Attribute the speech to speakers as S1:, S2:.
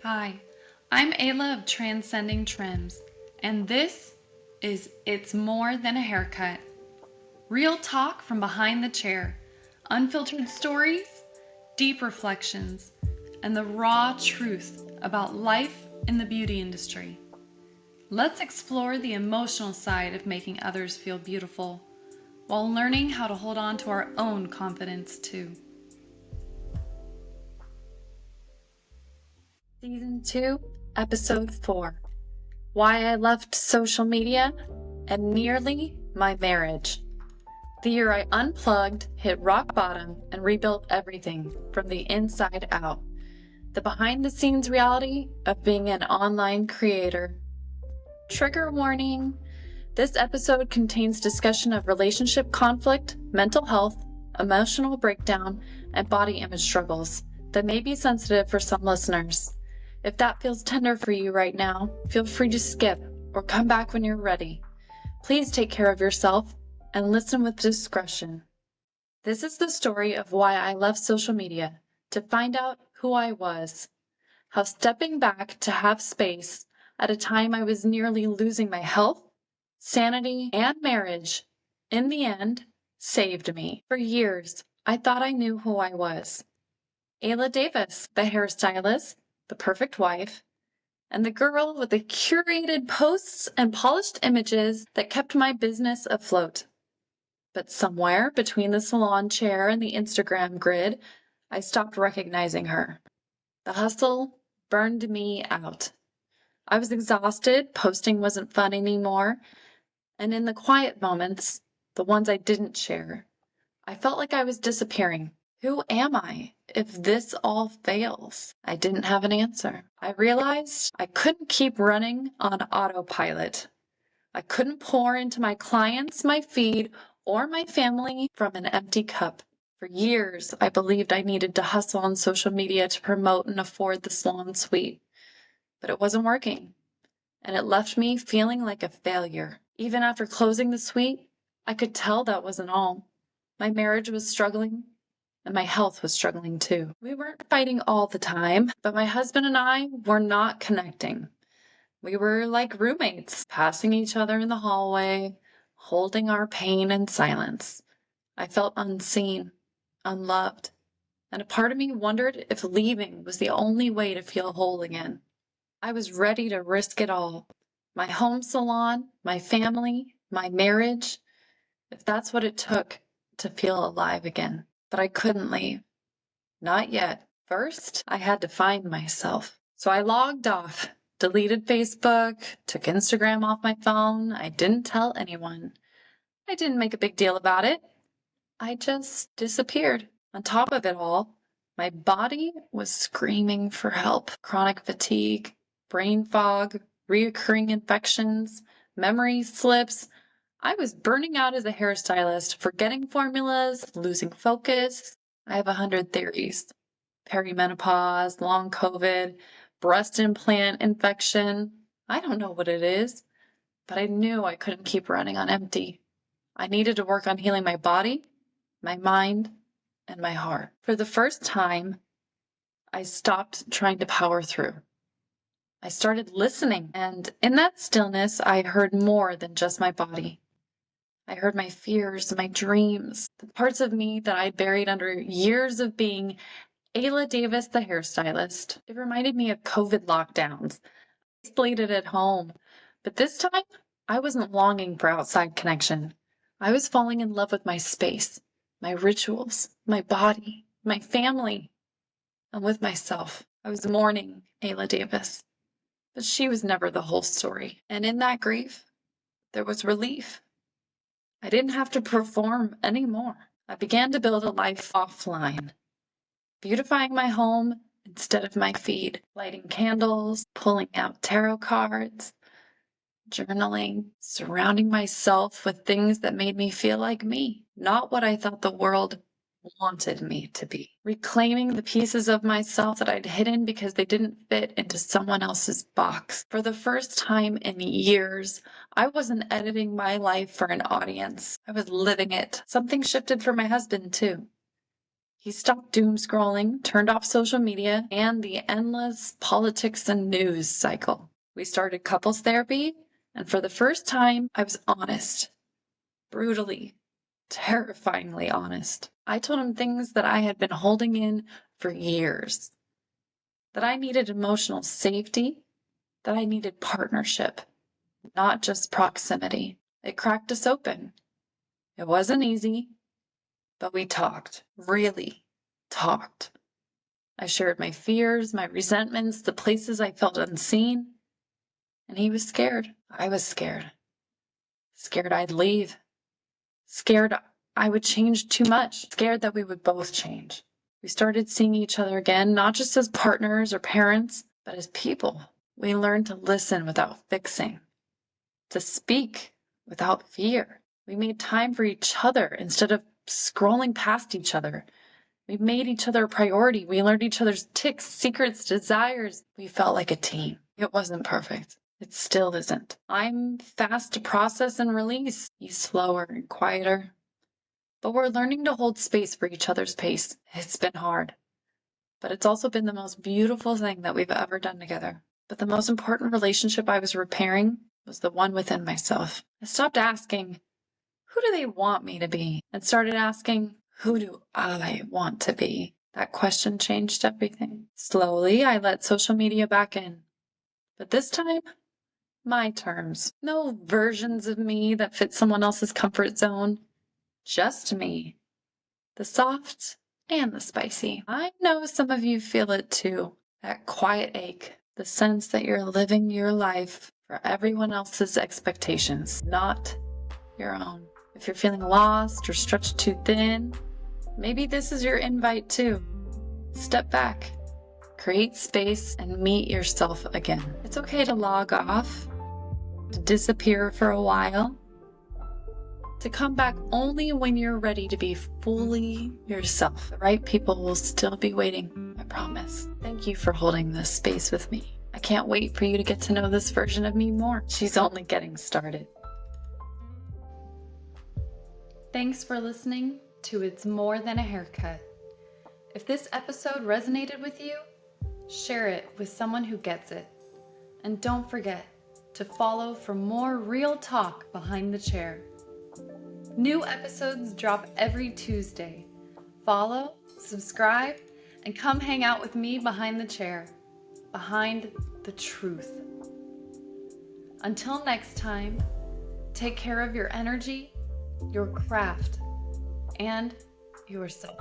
S1: Hi, I'm Ayla of Transcending Trims, and this is It's More Than a Haircut. Real talk from behind the chair, unfiltered stories, deep reflections, and the raw truth about life in the beauty industry. Let's explore the emotional side of making others feel beautiful while learning how to hold on to our own confidence too. Season 2, Episode 4. Why I Left Social Media and Nearly My Marriage. The year I unplugged, hit rock bottom, and rebuilt everything from the inside out. The behind-the-scenes reality of being an online creator. Trigger warning. This episode contains discussion of relationship conflict, mental health, emotional breakdown, and body image struggles that may be sensitive for some listeners. If that feels tender for you right now, feel free to skip or come back when you're ready. Please take care of yourself and listen with discretion. This is the story of why I left social media to find out who I was, how stepping back to have space at a time I was nearly losing my health, sanity, and marriage, in the end, saved me. For years, I thought I knew who I was. Ayla Davis, the hairstylist, the perfect wife, and the girl with the curated posts and polished images that kept my business afloat. But somewhere between the salon chair and the Instagram grid, I stopped recognizing her. The hustle burned me out. I was exhausted, posting wasn't fun anymore, and in the quiet moments, the ones I didn't share, I felt like I was disappearing. Who am I if this all fails? I didn't have an answer. I realized I couldn't keep running on autopilot. I couldn't pour into my clients, my feed, or my family from an empty cup. For years, I believed I needed to hustle on social media to promote and afford the salon suite. But it wasn't working, and it left me feeling like a failure. Even after closing the suite, I could tell that wasn't all. My marriage was struggling, and my health was struggling too. We weren't fighting all the time, but my husband and I were not connecting. We were like roommates, passing each other in the hallway, holding our pain in silence. I felt unseen, unloved, and a part of me wondered if leaving was the only way to feel whole again. I was ready to risk it all. My home salon, my family, my marriage, if that's what it took to feel alive again. But I couldn't leave. Not yet. First, I had to find myself. So I logged off, deleted Facebook, took Instagram off my phone. I didn't tell anyone. I didn't make a big deal about it. I just disappeared. On top of it all, my body was screaming for help. Chronic fatigue, brain fog, reoccurring infections, memory slips. I was burning out as a hairstylist, forgetting formulas, losing focus. I have 100 theories. Perimenopause, long COVID, breast implant infection. I don't know what it is, but I knew I couldn't keep running on empty. I needed to work on healing my body, my mind, and my heart. For the first time, I stopped trying to power through. I started listening, and in that stillness, I heard more than just my body. I heard my fears, my dreams, the parts of me that I buried under years of being Ayla Davis, the hairstylist. It reminded me of COVID lockdowns, isolated at home. But this time, I wasn't longing for outside connection. I was falling in love with my space, my rituals, my body, my family, and with myself. I was mourning Ayla Davis, but she was never the whole story. And in that grief, there was relief. I didn't have to perform anymore. I began to build a life offline, beautifying my home instead of my feed, lighting candles, pulling out tarot cards, journaling, surrounding myself with things that made me feel like me, not what I thought the world wanted me to be. Reclaiming the pieces of myself that I'd hidden because they didn't fit into someone else's box. For the first time in years, I wasn't editing my life for an audience. I was living it. Something shifted for my husband too. He stopped doom scrolling, turned off social media, and the endless politics and news cycle. We started couples therapy, and for the first time, I was honest. Brutally, terrifyingly honest. I told him things that I had been holding in for years. That I needed emotional safety, that I needed partnership, not just proximity. It cracked us open. It wasn't easy, but we talked, really talked. I shared my fears, my resentments, the places I felt unseen. And he was scared. I was scared. Scared I'd leave. Scared I would change too much. Scared that we would both change. We started seeing each other again, not just as partners or parents, but as people. We learned to listen without fixing, to speak without fear. We made time for each other instead of scrolling past each other. We made each other a priority. We learned each other's tics, secrets, desires. We felt like a team. It wasn't perfect. It still isn't. I'm fast to process and release. He's slower and quieter. But we're learning to hold space for each other's pace. It's been hard. But it's also been the most beautiful thing that we've ever done together. But the most important relationship I was repairing was the one within myself. I stopped asking, who do they want me to be? And started asking, who do I want to be? That question changed everything. Slowly, I let social media back in. But this time, my terms. No versions of me that fit someone else's comfort zone. Just me. The soft and the spicy. I know some of you feel it too. That quiet ache. The sense that you're living your life for everyone else's expectations, not your own. If you're feeling lost or stretched too thin, maybe this is your invite too. Step back, create space, and meet yourself again. It's okay to log off, to disappear for a while, to come back only when you're ready to be fully yourself. The right people will still be waiting, I promise. Thank you for holding this space with me. I can't wait for you to get to know this version of me more. She's only getting started. Thanks for listening to It's More Than a Haircut. If this episode resonated with you, share it with someone who gets it. And don't forget to follow for more real talk behind the chair. New episodes drop every Tuesday. Follow, subscribe, and come hang out with me behind the chair, behind the truth. Until next time, take care of your energy, your craft, and yourself.